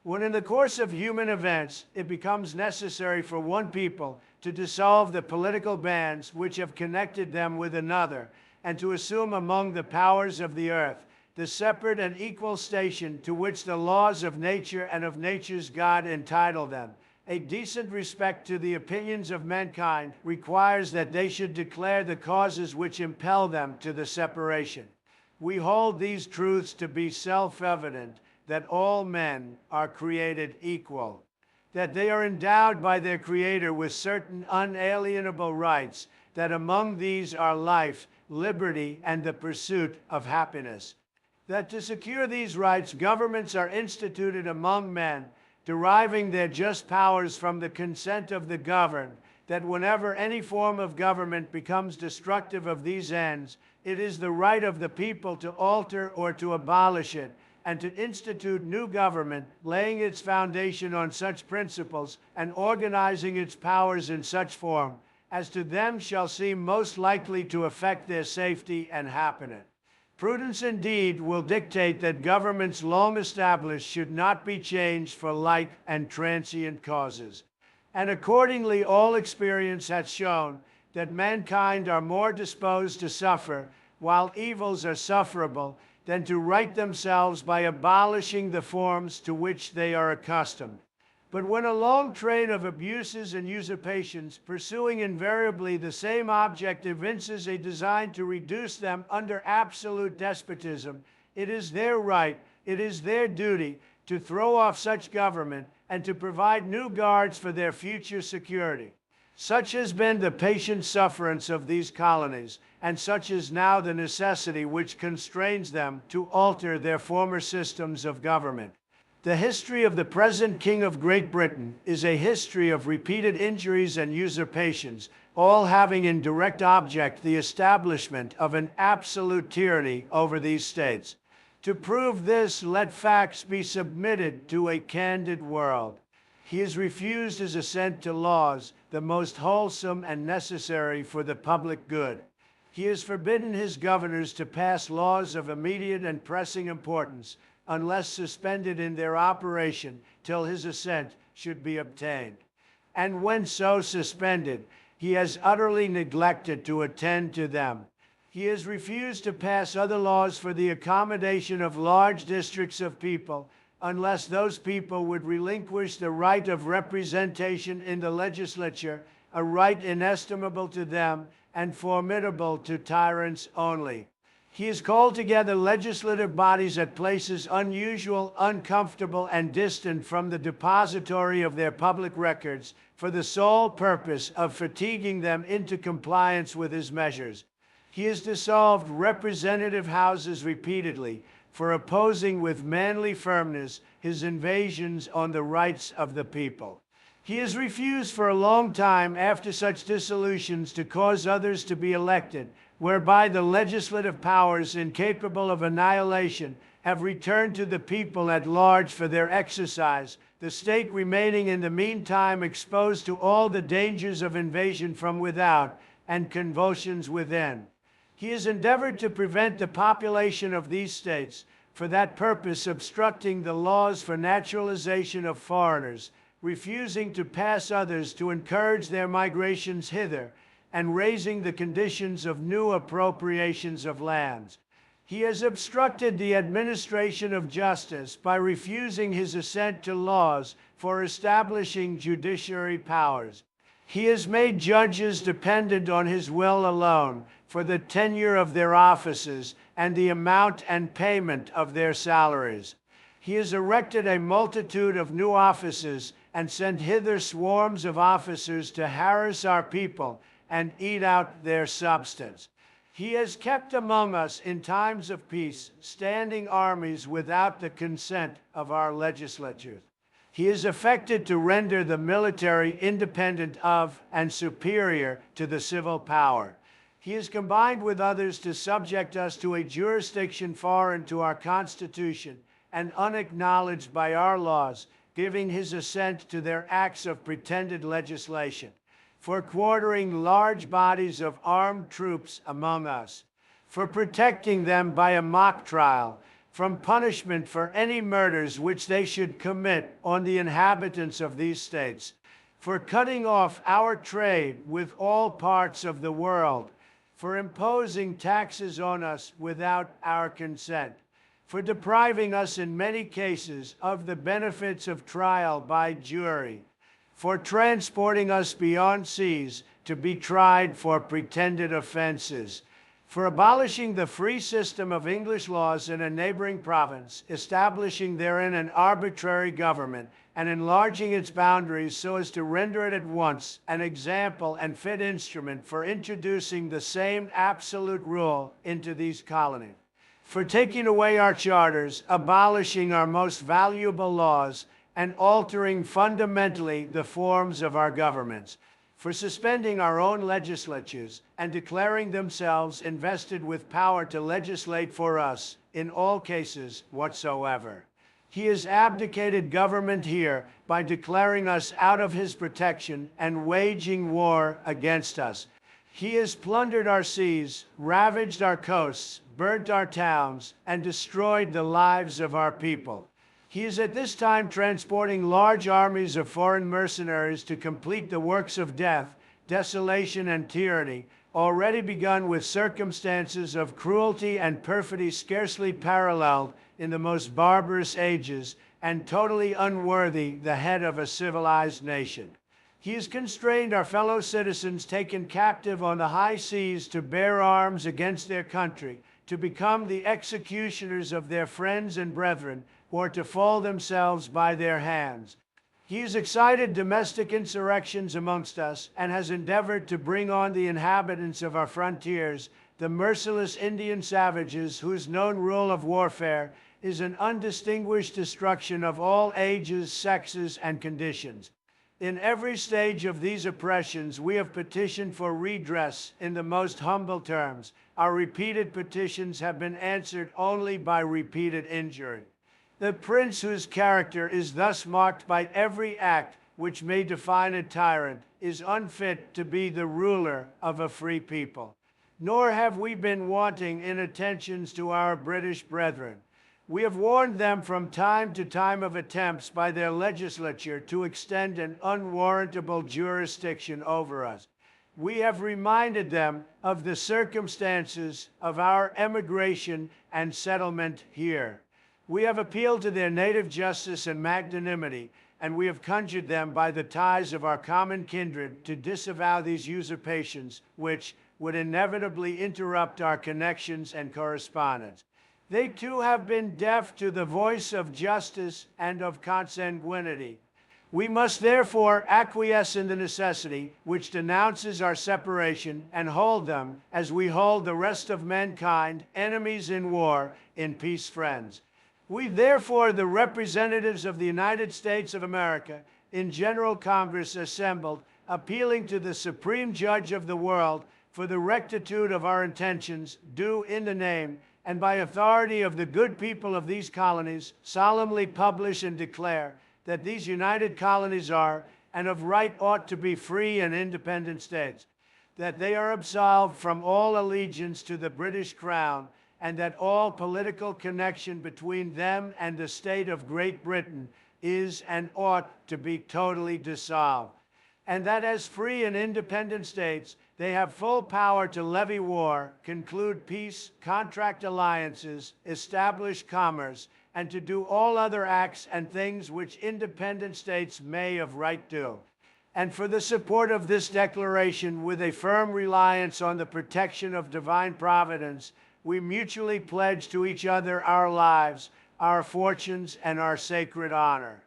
When in the course of human events, it becomes necessary for one people to dissolve the political bands which have connected them with another, and to assume among the powers of the earth the separate and equal station to which the laws of nature and of nature's God entitle them, a decent respect to the opinions of mankind requires that they should declare the causes which impel them to the separation. We hold these truths to be self-evident, that all men are created equal, that they are endowed by their Creator with certain unalienable rights, that among these are life, liberty, and the pursuit of happiness. That to secure these rights, governments are instituted among men, deriving their just powers from the consent of the governed, that whenever any form of government becomes destructive of these ends, it is the right of the people to alter or to abolish it, and to institute new government, laying its foundation on such principles and organizing its powers in such form as to them shall seem most likely to affect their safety and happiness. Prudence indeed will dictate that governments long established should not be changed for light and transient causes. And accordingly all experience hath shown that mankind are more disposed to suffer, while evils are sufferable, than to right themselves by abolishing the forms to which they are accustomed. But when a long train of abuses and usurpations, pursuing invariably the same object, evinces a design to reduce them under absolute despotism, it is their right, it is their duty, to throw off such government and to provide new guards for their future security. Such has been the patient sufferance of these colonies, and such is now the necessity which constrains them to alter their former systems of government. The history of the present King of Great Britain is a history of repeated injuries and usurpations, all having in direct object the establishment of an absolute tyranny over these states. To prove this, let facts be submitted to a candid world. He has refused his assent to laws, the most wholesome and necessary for the public good. He has forbidden his governors to pass laws of immediate and pressing importance, unless suspended in their operation till his assent should be obtained. And when so suspended, he has utterly neglected to attend to them. He has refused to pass other laws for the accommodation of large districts of people, unless those people would relinquish the right of representation in the legislature, a right inestimable to them and formidable to tyrants only. He has called together legislative bodies at places unusual, uncomfortable, and distant from the depository of their public records for the sole purpose of fatiguing them into compliance with his measures. He has dissolved representative houses repeatedly for opposing with manly firmness his invasions on the rights of the people. He has refused for a long time after such dissolutions to cause others to be elected, whereby the legislative powers incapable of annihilation have returned to the people at large for their exercise, the state remaining in the meantime exposed to all the dangers of invasion from without and convulsions within. He has endeavored to prevent the population of these states, for that purpose obstructing the laws for naturalization of foreigners, refusing to pass others to encourage their migrations hither, and raising the conditions of new appropriations of lands. He has obstructed the administration of justice by refusing his assent to laws for establishing judiciary powers. He has made judges dependent on his will alone for the tenure of their offices and the amount and payment of their salaries. He has erected a multitude of new offices and sent hither swarms of officers to harass our people and eat out their substance. He has kept among us in times of peace standing armies without the consent of our legislatures. He has affected to render the military independent of and superior to the civil power. He has combined with others to subject us to a jurisdiction foreign to our Constitution and unacknowledged by our laws, giving his assent to their acts of pretended legislation, for quartering large bodies of armed troops among us, for protecting them by a mock trial, from punishment for any murders which they should commit on the inhabitants of these states, for cutting off our trade with all parts of the world, for imposing taxes on us without our consent, for depriving us in many cases of the benefits of trial by jury, for transporting us beyond seas to be tried for pretended offenses, for abolishing the free system of English laws in a neighboring province, establishing therein an arbitrary government, and enlarging its boundaries so as to render it at once an example and fit instrument for introducing the same absolute rule into these colonies, for taking away our charters, abolishing our most valuable laws, and altering fundamentally the forms of our governments, for suspending our own legislatures and declaring themselves invested with power to legislate for us in all cases whatsoever. He has abdicated government here by declaring us out of his protection and waging war against us. He has plundered our seas, ravaged our coasts, burnt our towns, and destroyed the lives of our people. He is at this time transporting large armies of foreign mercenaries to complete the works of death, desolation, and tyranny, already begun with circumstances of cruelty and perfidy scarcely paralleled in the most barbarous ages, and totally unworthy the head of a civilized nation. He has constrained our fellow citizens taken captive on the high seas to bear arms against their country, to become the executioners of their friends and brethren, or to fall themselves by their hands. He has excited domestic insurrections amongst us, and has endeavored to bring on the inhabitants of our frontiers the merciless Indian savages whose known rule of warfare is an undistinguished destruction of all ages, sexes, and conditions. In every stage of these oppressions, we have petitioned for redress in the most humble terms. Our repeated petitions have been answered only by repeated injury. The prince whose character is thus marked by every act which may define a tyrant is unfit to be the ruler of a free people. Nor have we been wanting in attentions to our British brethren. We have warned them from time to time of attempts by their legislature to extend an unwarrantable jurisdiction over us. We have reminded them of the circumstances of our emigration and settlement here. We have appealed to their native justice and magnanimity, and we have conjured them by the ties of our common kindred to disavow these usurpations, which would inevitably interrupt our connections and correspondence. They too have been deaf to the voice of justice and of consanguinity. We must therefore acquiesce in the necessity which denounces our separation and hold them, as we hold the rest of mankind, enemies in war, in peace friends. We therefore, the representatives of the United States of America, in General Congress assembled, appealing to the Supreme Judge of the world for the rectitude of our intentions, do in the name and by authority of the good people of these colonies, solemnly publish and declare that these united colonies are, and of right ought to be, free and independent states, that they are absolved from all allegiance to the British Crown, and that all political connection between them and the state of Great Britain is and ought to be totally dissolved, and that as free and independent states, they have full power to levy war, conclude peace, contract alliances, establish commerce, and to do all other acts and things which independent states may of right do. And for the support of this declaration, with a firm reliance on the protection of divine providence, we mutually pledge to each other our lives, our fortunes, and our sacred honor.